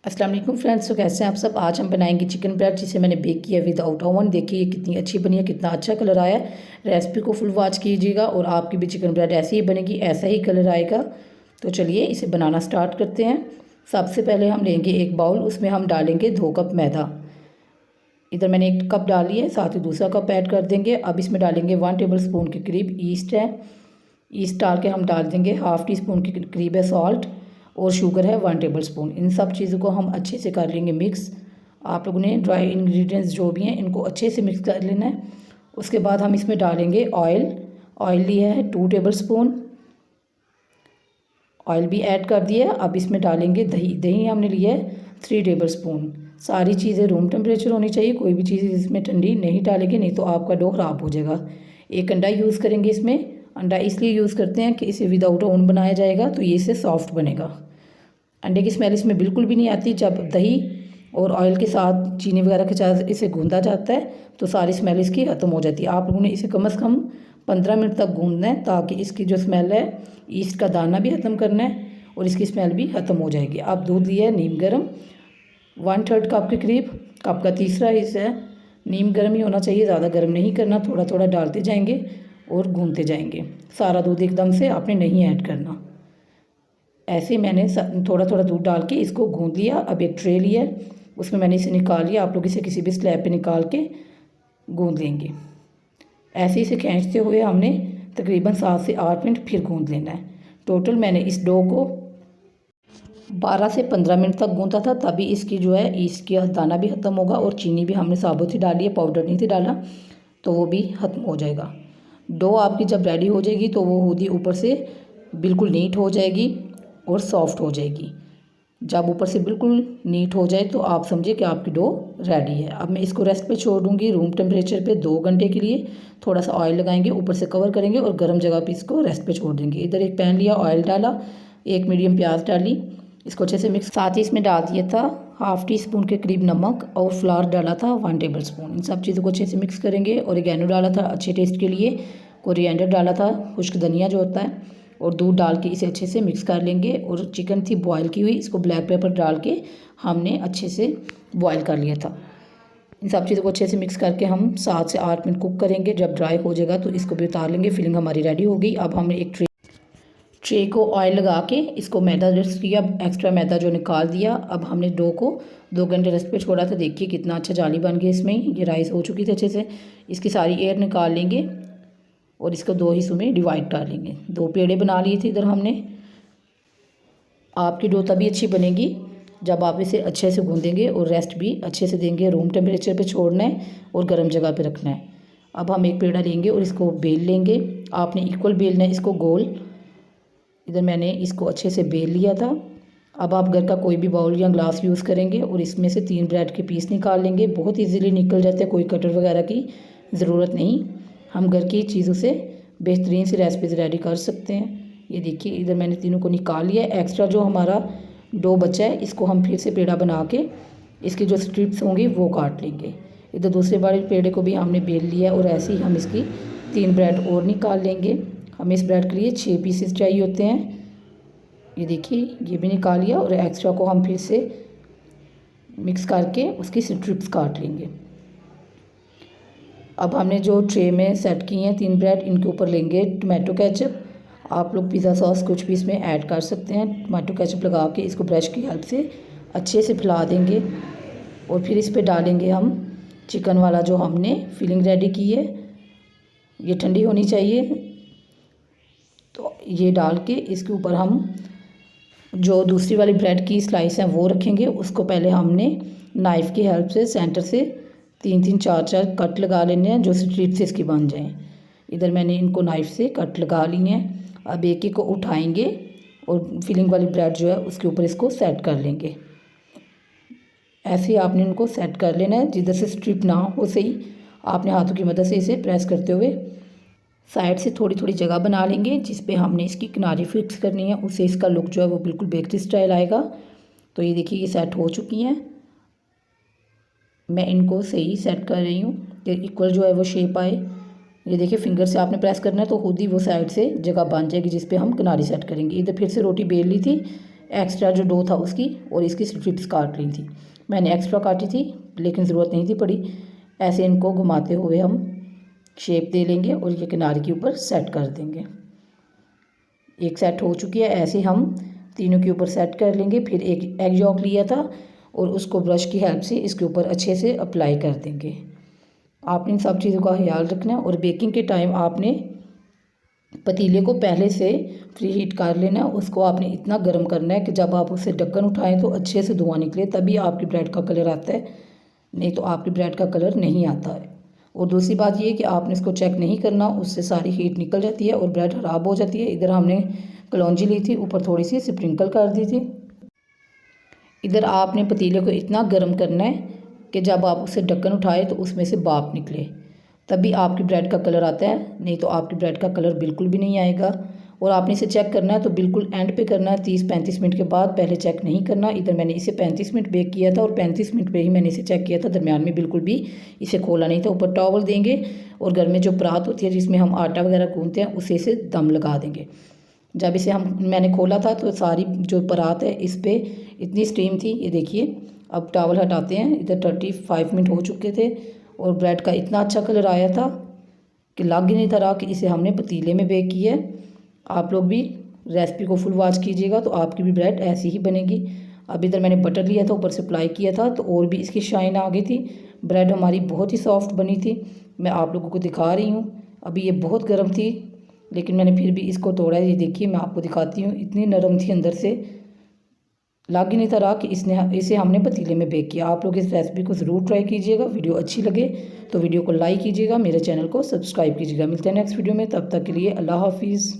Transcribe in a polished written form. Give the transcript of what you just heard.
अस्सलाम वालेकुम फ्रेंड्स। तो कैसे हैं आप सब। आज हम बनाएंगे चिकन ब्रेड जिसे मैंने बेक किया विदाउट ओवन। देखिए कितनी अच्छी बनी है, कितना अच्छा कलर आया है। रेसिपी को फुल वॉच कीजिएगा और आपकी भी चिकन ब्रेड ऐसी ही बनेगी, ऐसा ही कलर आएगा। तो चलिए इसे बनाना स्टार्ट करते हैं। सबसे पहले हम लेंगे एक बाउल, उसमें हम डालेंगे 2 कप मैदा। इधर मैंने 1 कप डाली है, साथ ही दूसरा कप ऐड कर देंगे। अब इसमें डालेंगे 1 टेबल स्पून के करीब ईस्ट है। ईस्ट डाल के हम डाल देंगे हाफ़ टी स्पून के करीब है सॉल्ट, और शुगर है 1 टेबल स्पून। इन सब चीज़ों को हम अच्छे से कर लेंगे मिक्स। आप लोगों ने ड्राई इंग्रेडिएंट्स जो भी हैं इनको अच्छे से मिक्स कर लेना है। उसके बाद हम इसमें डालेंगे ऑयल। ऑयल लिया है 2 टेबल स्पून, ऑयल भी ऐड कर दिया। अब इसमें डालेंगे दही। दही हमने लिया है 3 टेबल स्पून। सारी चीज़ें रूम टेम्परेचर होनी चाहिए, कोई भी चीज़ इसमें ठंडी नहीं डालेंगे, नहीं तो आपका डो ख़राब हो जाएगा। 1 अंडा यूज़ करेंगे इसमें। अंडा इसलिए यूज़ करते हैं कि इसे विदाउट ओवन बनाया जाएगा तो ये इससे सॉफ्ट बनेगा। अंडे की स्मेल इसमें बिल्कुल भी नहीं आती। जब दही और ऑयल के साथ चीनी वगैरह के साथ इसे गूंदा जाता है तो सारी स्मेल इसकी ख़त्म हो जाती है। आप लोगों ने इसे कम से कम 15 मिनट तक गूंदना है, ताकि इसकी जो स्मेल है, ईस्ट का दाना भी ख़त्म करना है और इसकी स्मेल भी ख़त्म हो जाएगी। अब दूध लिया है नीम गर्म 1/3 कप के करीब। कप का तीसरा हिस्सा है। नीम गर्म ही होना चाहिए, ज़्यादा गर्म नहीं करना। थोड़ा थोड़ा डालते जाएंगे और गूंदते जाएंगे। सारा दूध एकदम से आपने नहीं ऐड करना। ऐसे मैंने थोड़ा थोड़ा दूध डाल के इसको गूंद लिया। अब एक ट्रे लिया, उसमें मैंने इसे निकाल लिया। आप लोग इसे किसी भी स्लैब पे निकाल के गूंद लेंगे। ऐसे इसे खींचते हुए हमने तकरीबन 7 से 8 मिनट फिर गूंद लेना है। टोटल मैंने इस डो को 12 से 15 मिनट तक गूंदा था, तभी इसकी जो है ईस्ट की दाना भी ख़त्म होगा और चीनी भी हमने साबुत ही डाली है, पाउडर नहीं थी डाला, तो वो भी ख़त्म हो जाएगा। डो आपकी जब रेडी हो जाएगी तो वो खुद ही ऊपर से बिल्कुल नीट हो जाएगी और सॉफ्ट हो जाएगी। जब ऊपर से बिल्कुल नीट हो जाए तो आप समझिए कि आपकी डो रेडी है। अब मैं इसको रेस्ट पे छोड़ दूँगी रूम टेम्परेचर पे 2 घंटे के लिए। थोड़ा सा ऑयल लगाएंगे, ऊपर से कवर करेंगे और गर्म जगह पे इसको रेस्ट पे छोड़ देंगे। इधर एक पैन लिया, ऑयल डाला, 1 मीडियम प्याज डाली, इसको अच्छे से मिक्स। साथ ही इसमें डाल दिया था हाफ़ टी स्पून के करीब नमक और फ्लावर डाला था 1 टेबल स्पून। इन सब चीज़ों को अच्छे से मिक्स करेंगे। ओरिगैनो डाला था अच्छे टेस्ट के लिए, कोरिएंडर डाला था, खुश्क धनिया जो होता है, और दूध डाल के इसे अच्छे से मिक्स कर लेंगे। और चिकन थी बॉयल की हुई, इसको ब्लैक पेपर डाल के हमने अच्छे से बॉयल कर लिया था। इन सब चीज़ों को अच्छे से मिक्स करके हम 7 से 8 मिनट कुक करेंगे। जब ड्राई हो जाएगा तो इसको भी उतार लेंगे। फिलिंग हमारी रेडी हो गई। अब हमने एक ट्रे को ऑयल लगा के इसको मैदा रेस्ट किया, एक्स्ट्रा मैदा जो निकाल दिया। अब हमने डो को 2 घंटे रेस्ट पे छोड़ा था। देखिए कितना अच्छा जाली बन गया इसमें, ये राइस हो चुकी थी अच्छे से। इसकी सारी एयर निकाल लेंगे और इसको 2 हिस्सों में डिवाइड कर लेंगे। 2 पेड़े बना लिए थे इधर हमने। आपकी डो तभी अच्छी बनेगी जब आप इसे अच्छे से गूंदेंगे और रेस्ट भी अच्छे से देंगे। रूम टेम्परेचर पे छोड़ना है और गर्म जगह पे रखना है। अब हम एक पेड़ा लेंगे और इसको बेल लेंगे। आपने इक्वल बेलना है इसको, गोल। इधर मैंने इसको अच्छे से बेल लिया था। अब आप घर का कोई भी बाउल या ग्लास यूज़ करेंगे और इसमें से 3 ब्रेड के पीस निकाल लेंगे। बहुत ईजीली निकल जाते हैं, कोई कटर वगैरह की ज़रूरत नहीं। हम घर की चीज़ों से बेहतरीन सी रेसिपीज़ रेडी कर सकते हैं। ये देखिए इधर मैंने तीनों को निकाल लिया। एक्स्ट्रा जो हमारा डो बचा है इसको हम फिर से पेड़ा बना के इसकी जो स्ट्रिप्स होंगी वो काट लेंगे। इधर दूसरे बड़े पेड़े को भी हमने बेल लिया है और ऐसे ही हम इसकी 3 ब्रेड और निकाल लेंगे। हमें इस ब्रेड के लिए 6 पीसेस चाहिए होते हैं। ये देखिए ये भी निकाल लिया और एक्स्ट्रा को हम फिर से मिक्स करके उसकी स्ट्रिप्स काट लेंगे। अब हमने जो ट्रे में सेट किए हैं 3 ब्रेड, इनके ऊपर लेंगे टमाटो केचप। आप लोग पिज़्ज़ा सॉस कुछ भी इसमें ऐड कर सकते हैं। टमाटो केचप लगा के इसको ब्रश की हेल्प से अच्छे से फैला देंगे और फिर इस पर डालेंगे हम चिकन वाला जो हमने फिलिंग रेडी की है। ये ठंडी होनी चाहिए। तो ये डाल के इसके ऊपर हम जो दूसरी वाली ब्रेड की स्लाइस हैं वो रखेंगे। उसको पहले हमने नाइफ़ की हेल्प से सेंटर से 3-3 4-4 कट लगा लेने हैं जो स्ट्रिप से इसकी बन जाएं। इधर मैंने इनको नाइफ़ से कट लगा लिए हैं। अब एक एक को उठाएंगे और फिलिंग वाली ब्रेड जो है उसके ऊपर इसको सेट कर लेंगे। ऐसे ही आपने इनको सेट कर लेना है। जिधर से स्ट्रिप ना हो सही, आपने हाथों की मदद से इसे प्रेस करते हुए साइड से थोड़ी थोड़ी जगह बना लेंगे जिस पे हमने इसकी किनारी फिक्स करनी है। उससे इसका लुक जो है वो बिल्कुल बेकरी स्टाइल आएगा। तो ये देखिए ये सेट हो चुकी हैं। मैं इनको सही सेट कर रही हूँ कि इक्वल जो है वो शेप आए। ये देखिए फिंगर से आपने प्रेस करना है तो खुद ही वो साइड से जगह बन जाएगी जिस पे हम किनारी सेट करेंगे। इधर फिर से रोटी बेल ली थी, एक्स्ट्रा जो डो था उसकी और इसकी स्ट्रिप्स काट ली थी। मैंने एक्स्ट्रा काटी थी लेकिन ज़रूरत नहीं थी पड़ी। ऐसे इनको घुमाते हुए हम शेप दे लेंगे और ये किनारे के ऊपर सेट कर देंगे। एक सेट हो चुकी है, ऐसे हम तीनों के ऊपर सेट कर लेंगे। फिर एक एग यॉक लिया था और उसको ब्रश की हेल्प से इसके ऊपर अच्छे से अप्लाई कर देंगे। आपने इन सब चीज़ों का ख्याल रखना है। और बेकिंग के टाइम आपने पतीले को पहले से प्री हीट कर लेना है। उसको आपने इतना गर्म करना है कि जब आप उससे ढक्कन उठाएं तो अच्छे से धुआं निकले, तभी आपकी ब्रेड का कलर आता है, नहीं तो आपकी ब्रेड का कलर नहीं आता है। और दूसरी बात ये कि आपने इसको चेक नहीं करना, उससे सारी हीट निकल जाती है और ब्रेड ख़राब हो जाती है। इधर हमने कलौंजी ली थी, ऊपर थोड़ी सी स्प्रिंकल कर दी थी। इधर आपने पतीले को इतना गर्म करना है कि जब आप उससे ढक्कन उठाए तो उसमें से भाप निकले, तभी आपकी ब्रेड का कलर आता है, नहीं तो आपकी ब्रेड का कलर बिल्कुल भी नहीं आएगा। और आपने इसे चेक करना है तो बिल्कुल एंड पे करना है, 30-35 मिनट के बाद, पहले चेक नहीं करना। इधर मैंने इसे 35 मिनट बेक किया था और 35 मिनट पे ही मैंने इसे चेक किया था, दरमियान में बिल्कुल भी इसे खोला नहीं था। ऊपर टॉवल देंगे और घर में जो परात होती है जिसमें हम आटा वगैरह गूंथते हैं उसे से दम लगा देंगे। जब इसे मैंने खोला था तो सारी जो परात है इस पर इतनी स्टीम थी, ये देखिए। अब टॉवल हटाते हैं। इधर 35 मिनट हो चुके थे और ब्रेड का इतना अच्छा कलर आया था कि लग ही नहीं था रहा कि इसे हमने पतीले में बेक किया है। आप लोग भी रेसिपी को फुल वॉच कीजिएगा तो आपकी भी ब्रेड ऐसी ही बनेगी। अब इधर मैंने बटर लिया था, ऊपर से अप्लाई किया था तो और भी इसकी शाइन आ गई थी। ब्रेड हमारी बहुत ही सॉफ्ट बनी थी, मैं आप लोगों को दिखा रही हूँ। अभी ये बहुत गर्म थी लेकिन मैंने फिर भी इसको तोड़ा है। ये देखिए, मैं आपको दिखाती हूँ, इतनी नरम थी अंदर से, लग ही नहीं था रहा कि इसे हमने पतीले में बेक किया। आप लोग इस रेसिपी को ज़रूर ट्राई कीजिएगा। वीडियो अच्छी लगे तो वीडियो को लाइक कीजिएगा, मेरे चैनल को सब्सक्राइब कीजिएगा। मिलते हैं नेक्स्ट वीडियो में, तब तक के लिए अल्लाह हाफिज़।